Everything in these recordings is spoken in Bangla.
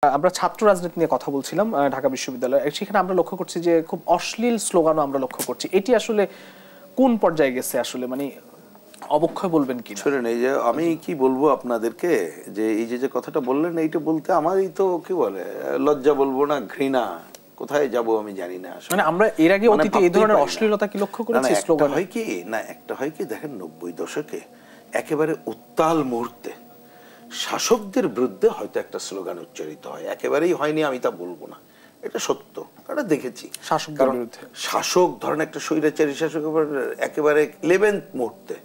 আমরা ছাত্র রাজনীতি নিয়ে কথা বলছিলাম ঢাকা বিশ্ববিদ্যালয়ে। সেখানে আমরা লক্ষ্য করছি যে খুব অশ্লীল স্লোগানও আমরা লক্ষ্য করছি। এটি আসলে কোন পর্যায়ে গেছে আসলে, মানে অবক্ষয় বলবেন কি? শুনেন, এই যে আমি কি বলবো আপনাদেরকে, যে এই যে কথাটা বললেন, এইটা বলতে আমারই তো কি বলে লজ্জা বলবো না ঘৃণা, কোথায় যাব আমি জানি না। মানে আমরা এর আগে অতীতে এই ধরনের অশ্লীলতা কি লক্ষ্য করেছি? স্লোগান হয় কি না, একটা হয় কি দেখেন 90 দশকে একেবারে উত্তাল মুহূর্তে শাসকদের বিরুদ্ধে হয়তো একটা স্লোগান উচ্চারিত হয়, একেবারেই হয়নি আমি তা বলবো না, এটা সত্য, এটা দেখেছি। শাসক ধরেন একটা স্বৈরাচারী শাসক একেবারে 11th মুহূর্তে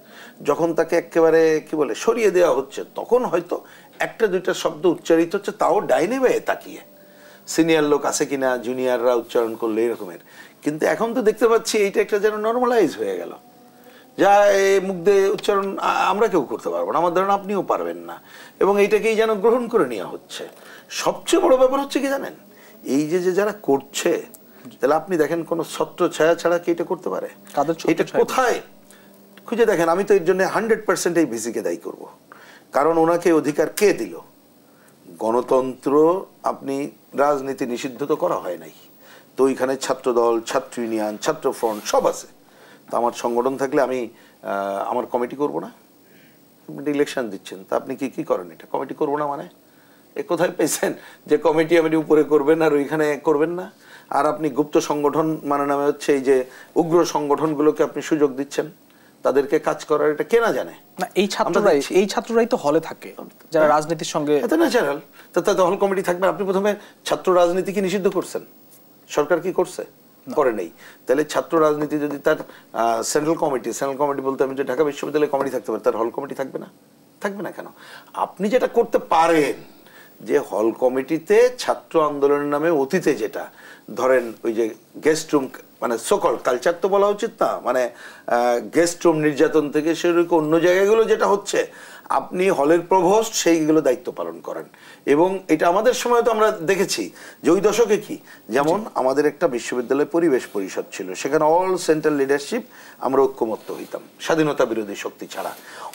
যখন তাকে একেবারে কি বলে সরিয়ে দেওয়া হচ্ছে, তখন হয়তো একটা দুইটা শব্দ উচ্চারিত হচ্ছে, তাও ডাইনে বায়ে তাকিয়ে সিনিয়র লোক আছে কিনা, জুনিয়ররা উচ্চারণ করলে এরকমের। কিন্তু এখন তো দেখতে পাচ্ছি এইটা একটা যেন নর্মালাইজ হয়ে গেল, যা মুখ দিয়ে উচ্চারণ আমরা কেউ করতে পারবো না, আমার ধারণা আপনিও পারবেন না, এবং এইটাকেই যেন গ্রহণ করে নেওয়া হচ্ছে। সবচেয়ে বড় ব্যাপার হচ্ছে কি জানেন, এই যে যারা করছে, তাহলে আপনি দেখেন কোন ছত্র ছায়া ছাড়া কি এটা করতে পারে? এটা কোথায় খুঁজে দেখেন। আমি তো এর জন্য 100% এই ভিসিকে দায়ী করব, কারণ ওনাকে অধিকার কে দিল? গণতন্ত্র। আপনি রাজনীতি নিষিদ্ধ তো করা হয় নাই, তো ওইখানে ছাত্রদল, ছাত্র ইউনিয়ন, ছাত্র ফ্রন্ট সব আছে। তো আমার সংগঠন থাকলে আমি আমার কমিটি করব না? আপনি ইলেকশন দিচ্ছেন, তা আপনি কি করেন? এটা কমিটি করব না মানে এ কোথায় পেয়েছেন যে কমিটি আপনি উপরে করবেন আর ওইখানে করবেন না? আর আপনি গুপ্ত সংগঠন মানে নামে হচ্ছে এই যে উগ্র সংগঠনগুলোকে আপনি সুযোগ দিচ্ছেন তাদেরকে কাজ করার, এটা কে না জানে? না, এই ছাত্ররাই তো হলে থাকে যারা রাজনীতির সঙ্গে। এটা ন্যাচারাল। তাতে হল কমিটি থাকবে। আপনি প্রথমে ছাত্র রাজনীতিকে নিষিদ্ধ করছেন, সরকার কি করছে? করে নেই। তাহলে ছাত্র রাজনীতি যদি তার সেন্ট্রাল কমিটি বলতে আমি যে ঢাকা বিশ্ববিদ্যালয়ে কমিটি থাকতে পারে, তার হল কমিটি থাকবে না? থাকবে না কেন? আপনি যেটা করতে পারেন যে হল কমিটিতে ছাত্র আন্দোলনের নামে অতীতে যেটা ধরেন ওই যে গেস্ট রুম, মানে সকল কালচার তো বলা উচিত না, মানে গেস্ট রুম নির্যাতন থেকে সেরকম অন্য জায়গাগুলো যেটা হচ্ছে, আপনি হলের প্রভোস্ট সেইগুলো দায়িত্ব পালন করেন। এবং এটা আমাদের সময় তো আমরা দেখেছি যে ওই দশকে কি, যেমন আমাদের একটা বিশ্ববিদ্যালয় পরিবেশ পরিষদ ছিল, সেখানে অল সেন্ট্রাল লিডারশিপ আমরা ঐক্যমত্য হইতাম স্বাধীনতা বিরোধী শক্তি ছাড়া।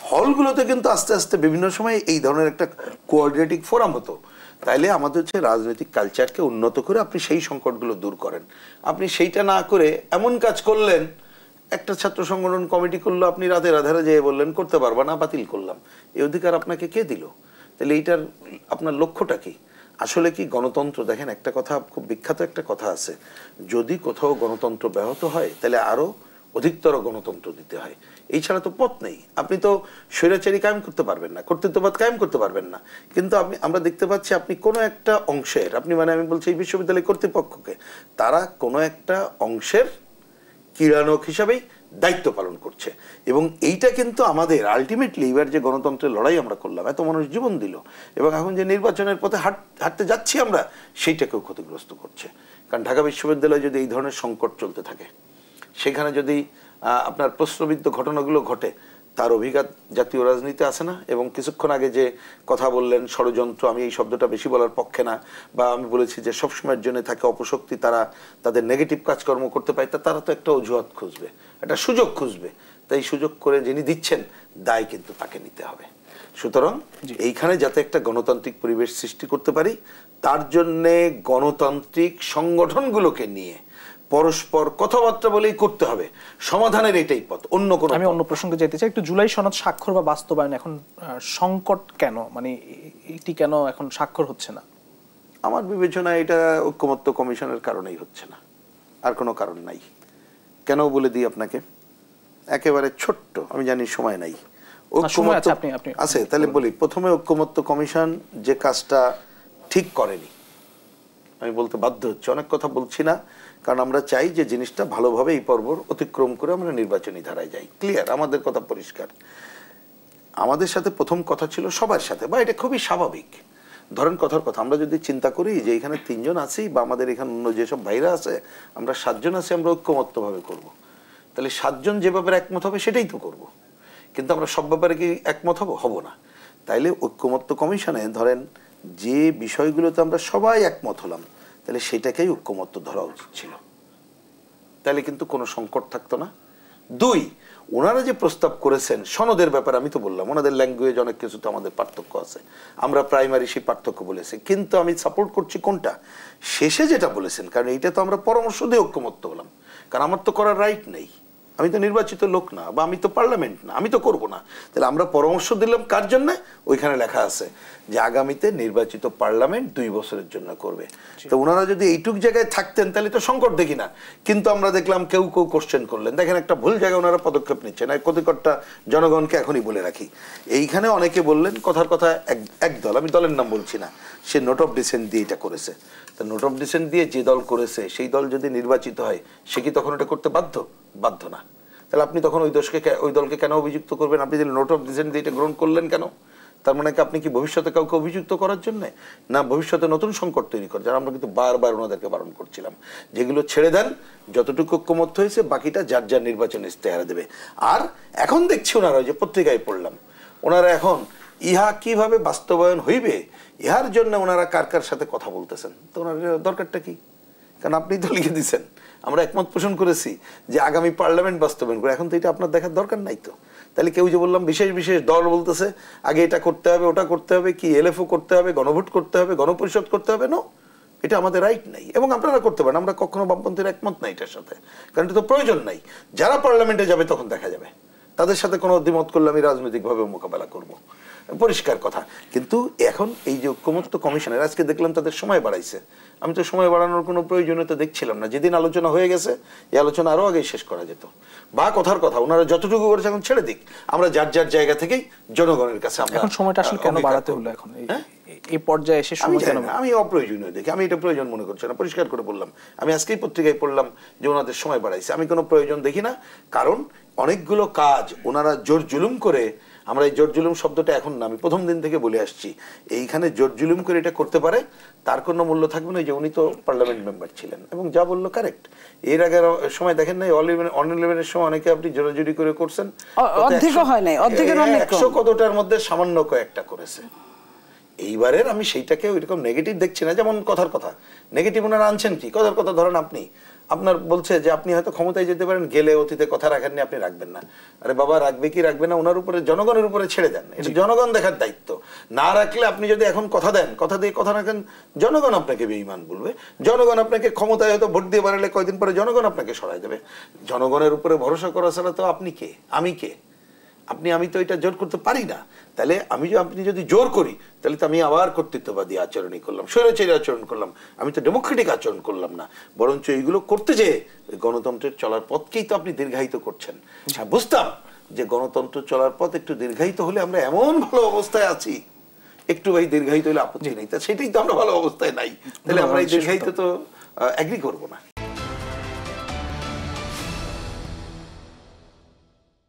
হলগুলোতে কিন্তু আস্তে আস্তে বিভিন্ন সময় এই ধরনের একটা কোঅর্ডিনেটিং ফোরাম হতো। তাইলে আমাদের হচ্ছে রাজনৈতিক কালচারকে উন্নত করে আপনি সেই সংকটগুলো দূর করেন। আপনি সেইটা না করে এমন কাজ করলেন, একটা ছাত্র সংগঠন কমিটি করলো, আপনি রাতের আধারে যেয়ে বললেন করতে পারবা না, বাতিল করলাম। এই অধিকার আপনাকে কে দিল? তাহলে এইটার আপনার লক্ষ্যটা কি? আসলে কি গণতন্ত্র? দেখেন একটা কথা, খুব বিখ্যাত একটা কথা আছে, যদি কোথাও গণতন্ত্র ব্যাহত হয় তাহলে আরো অধিকতর গণতন্ত্র দিতে হয়, এই ছাড়া তো পথ নেই। আপনি তো স্বৈরাচারী কায়েম করতে পারবেন না, কর্তৃত্ববাদ কায়েম করতে পারবেন না। কিন্তু আমরা দেখতে পাচ্ছি আপনি কোনো একটা অংশের, আপনি মানে আমি বলছি এই বিশ্ববিদ্যালয় কর্তৃপক্ষকে, তারা কোনো একটা অংশের কিরানক হিসাবেই দায়িত্ব পালন করছে। এবং এইটা কিন্তু আমাদের আলটিমেটলি এবার যে গণতন্ত্রের লড়াই আমরা করলাম, এত মানুষ জীবন দিল, এবং এখন যে নির্বাচনের পথে হাঁটতে যাচ্ছি আমরা, সেইটাকেও ক্ষতিগ্রস্ত করছে। কারণ ঢাকা বিশ্ববিদ্যালয়ে যদি এই ধরনের সংকট চলতে থাকে, সেখানে যদি আপনার প্রশ্নবিদ্ধ ঘটনাগুলো ঘটে, তার অভিঘাত জাতীয় রাজনীতি আছে না? এবং কিছুক্ষণ আগে যে কথা বললেন ষড়যন্ত্র, আমি এই শব্দটা বেশি বলার পক্ষে না, বা আমি বলেছি যে সবসময়ের জন্য থাকে অপশক্তি, তারা তাদের নেগেটিভ কাজকর্ম করতে পায়, তারা তো একটা অজুহাত খুঁজবে, একটা সুযোগ খুঁজবে। তাই সুযোগ করে যিনি দিচ্ছেন, দায় কিন্তু তাকে নিতে হবে। সুতরাং এইখানে যাতে একটা গণতান্ত্রিক পরিবেশ সৃষ্টি করতে পারি, তার জন্যে গণতান্ত্রিক সংগঠনগুলোকে নিয়ে পরস্পর কথাবার্তা বলেই করতে হবে, সমাধানের এটাই পথ, অন্য কোনো। আমি অন্য প্রসঙ্গে যেতে চাই একটু। জুলাই সনদ স্বাক্ষর বা বাস্তবায়ন এখন সংকট কেন, মানে এটি কেন এখন স্বাক্ষর হচ্ছে না? আমার বিবেচনায় এটা ঐক্যমত্য কমিশনের কারণেই হচ্ছে না, আর কোনো কারণ নাই। কেন বলে দিই আপনাকে, একেবারে ছোট্ট, আমি জানি সময় নাই, আছে তাহলে বলি। প্রথমে ঐক্যমত্য কমিশন যে কাজটা ঠিক করেনি, আমি বলতে বাধ্য হচ্ছে, অনেক কথা বলছি না, কারণ আমরা চাই যে জিনিসটা ভালোভাবে এই পর্ব অতিক্রম করে আমরা নির্বাচনী ধারায় যাই। ক্লিয়ার, আমাদের কথা পরিষ্কার। আমাদের সাথে প্রথম কথা ছিল সবার সাথে, বা এটা খুবই স্বাভাবিক। ধরেন কথার কথা, আমরা যদি চিন্তা করি যে এখানে 3 জন আছি, বা আমাদের এখানে অন্য যেসব ভাইরা আছে, আমরা 7 জন আছি, আমরা ঐক্যমত্যভাবে করব। তাহলে 7 জন যে ব্যাপারে একমত হবে সেটাই তো করব। কিন্তু আমরা সব ব্যাপারে কি একমত হব না। তাইলে ঐক্যমত্য কমিশনে ধরেন যে বিষয়গুলোতে আমরা সবাই একমত হলাম, তাহলে সেটাকেই ঐক্যমত্য ধরা উচিত ছিল, তাহলে কিন্তু কোনো সংকট থাকতো না। 2, ওনারা যে প্রস্তাব করেছেন সনদের ব্যাপারে আমি তো বললাম ওনাদের ল্যাঙ্গুয়েজ অনেক কিছু তো আমাদের পার্থক্য আছে, আমরা প্রাইমারি সেই পার্থক্য বলেছি, কিন্তু আমি সাপোর্ট করছি কোনটা শেষে যেটা বলেছেন, কারণ এইটা তো আমরা পরামর্শ দিয়ে ঐক্যমত্য হলাম, কারণ আমার তো করার রাইট নেই, আমি তো নির্বাচিত লোক না বা আমি তো পার্লামেন্ট না, আমি তো করব না। তাহলে আমরা পরামর্শ দিলাম কার জন্য? ওইখানে লেখা আছে যে আগামীতে নির্বাচিত পার্লামেন্ট 2 বছরের জন্য করবে। তো ওনারা যদি এইটুক জায়গায় থাকতেন তাহলে তো সংকট দেখি না, কিন্তু আমরা দেখলাম কেউ কেউ কোশ্চেন করলেন, দেখেন একটা ভুল জায়গায় ওনারা পদক্ষেপ নিচ্ছেন। ক্ষতিকরটা জনগণকে এখনই বলে রাখি, এইখানে অনেকে বললেন কথার কথা এক দল, আমি দলের নাম বলছি না, সে নোট অফ ডিসেন্ট দিয়ে এটা করেছে। তো নোট অফ ডিসেন্ট দিয়ে যে দল করেছে সেই দল যদি নির্বাচিত হয় সে কি তখন এটা করতে বাধ্য না? তাহলে আপনি তখন ওই দলকে কেন অভিযুক্ত করবেন? আপনি যদি নোট অফ ডিসেন্ট দিয়ে এটা গ্রহণ করলেন কেন? তার মানে কি আপনি কি ভবিষ্যতে কাউকে অভিযুক্ত করার জন্য না ভবিষ্যতে নতুন সংকট তৈরি করার? আমরা কিন্তু বারবার ওনাদেরকে বারণ করছিলাম যেগুলো ছেড়ে দেন, যতটুকু ঐক্যমত্য হয়েছে বাকিটা যার যার নির্বাচন ইস্তেহার দেবে। আর এখন দেখছি ওনারা, যে পত্রিকায় পড়লাম, ওনারা এখন ইহা কিভাবে বাস্তবায়ন হইবে ইহার জন্য ওনারা কার কার সাথে কথা বলতেছেন। তো ওনার দরকারটা কি? কারণ আপনি তো লিখে দিচ্ছেন, আমরা একমত পোষণ করেছি যে আগামী পার্লামেন্ট বাস্তবায়ন করে, এখন তো এটা আপনার দেখার দরকার নাই। তো তাহলে কেউ যে বললাম বিশেষ বিশেষ দল বলতেছে আগে এটা করতে হবে ওটা করতে হবে, কি এলএফও করতে হবে, গণভোট করতে হবে, গণপরিষদ করতে হবে, না এটা আমাদের রাইট নাই এবং আপনারা করতে পারেন। আমরা কখনো বামপন্থীর একমত নাই এটার সাথে, কারণ এটা তো প্রয়োজন নাই। যারা পার্লামেন্টে যাবে তখন দেখা যাবে, তাদের সাথে কোনো দ্বিমত করলে আমি রাজনৈতিকভাবে মোকাবেলা করব, পরিষ্কার কথা। কিন্তু এখন এই যে ঐক্যমত্য কমিশনের আজকে দেখলাম তাদের সময় বাড়াইছে, আমি তো সময় বাড়ানোর কোনো প্রয়োজনীয়তা দেখছিলাম না। যেদিন আলোচনা হয়ে গেছে এই আলোচনা আরো আগে শেষ করা যেত, বা কথার কথা ওনারা যতটুকু করেছে এখন ছেড়ে দিক, আমরা যার যার জায়গা থেকেই জনগণের কাছে আমরা। এখন সময়টা আসলে কেন বাড়াতে হলো এখন এই পর্যায়ে এসে? সময় কেন? আমি অপ্রয়োজনীয় দেখি, আমি এটা প্রয়োজন মনে করছি না, পরিষ্কার করে বললাম। আমি আজকেই পত্রিকায় পড়লাম যে ওনাদের সময় বাড়াইছে, আমি কোনো প্রয়োজন দেখি না। কারণ অনেকগুলো কাজ ওনারা জোর জুলুম করে, আমরা এই জোর জুলুম শব্দটা এখন না, আমি প্রথম দিন থেকে বলে আসছি, এইখানে জোর জুলুম করে এটা করতে পারে তার কোনো মূল্য থাকবে না। যে উনি তো পার্লামেন্ট মেম্বার ছিলেন এবং যা বললো কারেক্ট। এর আগের সময় দেখেন নাই অন ইলেভেনের সময় অনেকে আপনি জোরাজুরি করে করছেন, 100 কতটার মধ্যে সামান্য কয়েকটা করেছে। এইবারের আমি সেইটাকে ওইরকম নেগেটিভ দেখছি না। যেমন কথার কথা নেগেটিভ ওনারা আনছেন কি? কথার কথা ধরেন আপনার বলছে যে আপনি হয়তো ক্ষমতায় যেতে পারেন, গেলে অতীতে কথা রাখেননি, আপনি রাখবেন না। আরে বাবা, রাখবে কি রাখবে না ওনার উপরে, জনগণের উপরে ছেড়ে দেন, এটা জনগণ দেখার দায়িত্ব। না রাখলে আপনি যদি এখন কথা দেন, কথা দিয়ে কথা রাখেন, জনগণ আপনাকে বেঈমান বলবে। জনগণ আপনাকে ক্ষমতায় হয়তো ভোট দিয়ে বাড়ালে কয়দিন পরে জনগণ আপনাকে সরাই দেবে। জনগণের উপরে ভরসা করা ছাড়া তো আপনি কে, আমি কে? আমি তো এটা জোর করতে পারি না। তাহলে আপনি যদি জোর করি তাহলে তো আমি আবার কর্তৃত্ববাদী আচরণই করলাম, স্বৈরাচারী আচরণ করলাম, আমি তো ডেমোক্রেটিক আচরণ করলাম না। বরঞ্চ এইগুলো করতে যে গণতন্ত্রের চলার পথকেই তো আপনি দীর্ঘায়িত করছেন। বুঝতাম যে গণতন্ত্র চলার পথ একটু দীর্ঘায়িত হলে আমরা এমন ভালো অবস্থায় আছি, একটু ভাই দীর্ঘায়িত হলে আপত্তি নেই, তা সেটাই তো আমরা ভালো অবস্থায় নাই। তাহলে আমরা এই দীর্ঘায়িত তো এগ্রি করবো না।